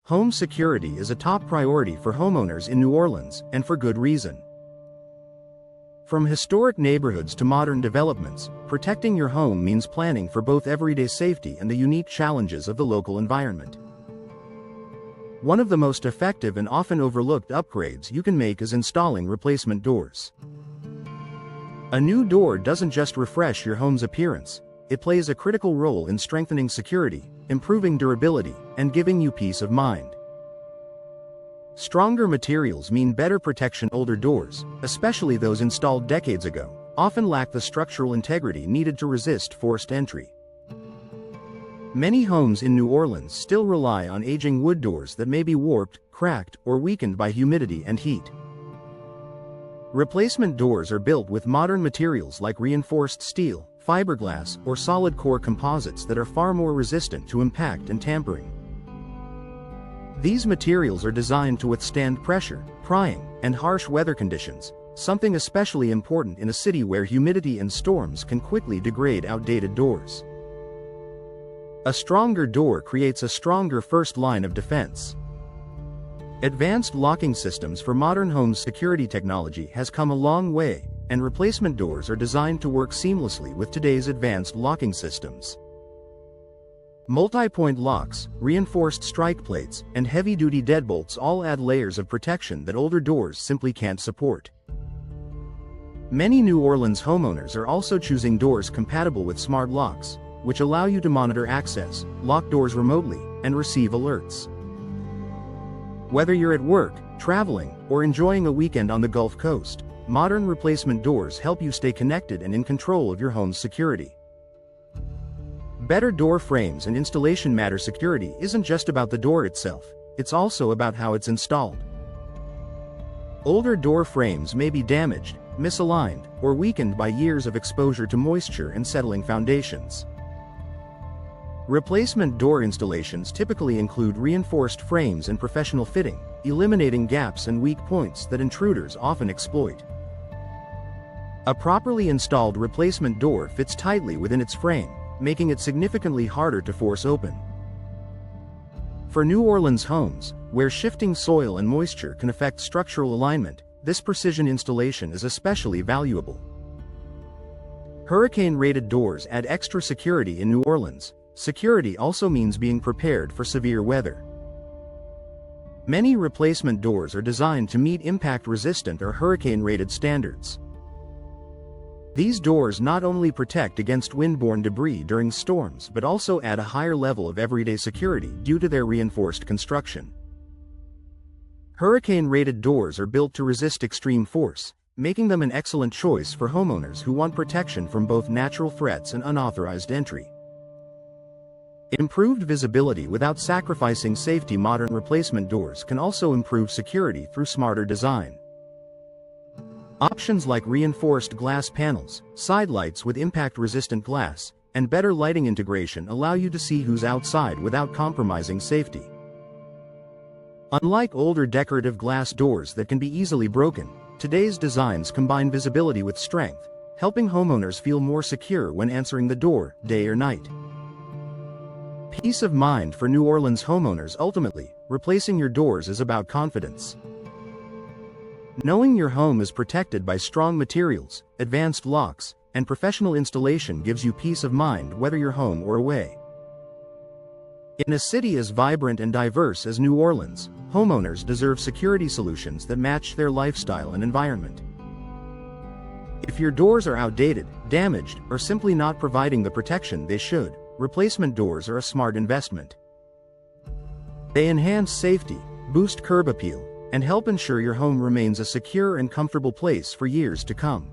Home security is a top priority for homeowners in New Orleans, and for good reason. From historic neighborhoods to modern developments, protecting your home means planning for both everyday safety and the unique challenges of the local environment. One of the most effective and often overlooked upgrades you can make is installing replacement doors. A new door doesn't just refresh your home's appearance, it plays a critical role in strengthening security, improving durability, and giving you peace of mind. Stronger materials mean better protection. Older doors, especially those installed decades ago, often lack the structural integrity needed to resist forced entry. Many homes in New Orleans still rely on aging wood doors that may be warped, cracked, or weakened by humidity and heat. Replacement doors are built with modern materials like reinforced steel, fiberglass, or solid core composites that are far more resistant to impact and tampering. These materials are designed to withstand pressure, prying, and harsh weather conditions, something especially important in a city where humidity and storms can quickly degrade outdated doors. A stronger door creates a stronger first line of defense. Advanced locking systems for modern home security technology has come a long way, and replacement doors are designed to work seamlessly with today's advanced locking systems. Multi-point locks, reinforced strike plates, and heavy-duty deadbolts all add layers of protection that older doors simply can't support. Many New Orleans homeowners are also choosing doors compatible with smart locks, which allow you to monitor access, lock doors remotely, and receive alerts. Whether you're at work, traveling, or enjoying a weekend on the Gulf Coast, modern replacement doors help you stay connected and in control of your home's security. Better door frames and installation matter. Security isn't just about the door itself, it's also about how it's installed. Older door frames may be damaged, misaligned, or weakened by years of exposure to moisture and settling foundations. Replacement door installations typically include reinforced frames and professional fitting, eliminating gaps and weak points that intruders often exploit. A properly installed replacement door fits tightly within its frame, making it significantly harder to force open. For New Orleans homes, where shifting soil and moisture can affect structural alignment, this precision installation is especially valuable. Hurricane-rated doors add extra security in New Orleans. Security also means being prepared for severe weather. Many replacement doors are designed to meet impact-resistant or hurricane-rated standards. These doors not only protect against windborne debris during storms but also add a higher level of everyday security due to their reinforced construction. Hurricane-rated doors are built to resist extreme force, making them an excellent choice for homeowners who want protection from both natural threats and unauthorized entry. Improved visibility without sacrificing safety. Modern replacement doors can also improve security through smarter design. Options like reinforced glass panels, side lights with impact-resistant glass, and better lighting integration allow you to see who's outside without compromising safety. Unlike older decorative glass doors that can be easily broken, today's designs combine visibility with strength, helping homeowners feel more secure when answering the door, day or night. Peace of mind for New Orleans homeowners. Ultimately, replacing your doors is about confidence. Knowing your home is protected by strong materials, advanced locks, and professional installation gives you peace of mind whether you're home or away. In a city as vibrant and diverse as New Orleans, homeowners deserve security solutions that match their lifestyle and environment. If your doors are outdated, damaged, or simply not providing the protection they should, replacement doors are a smart investment. They enhance safety, boost curb appeal, and help ensure your home remains a secure and comfortable place for years to come.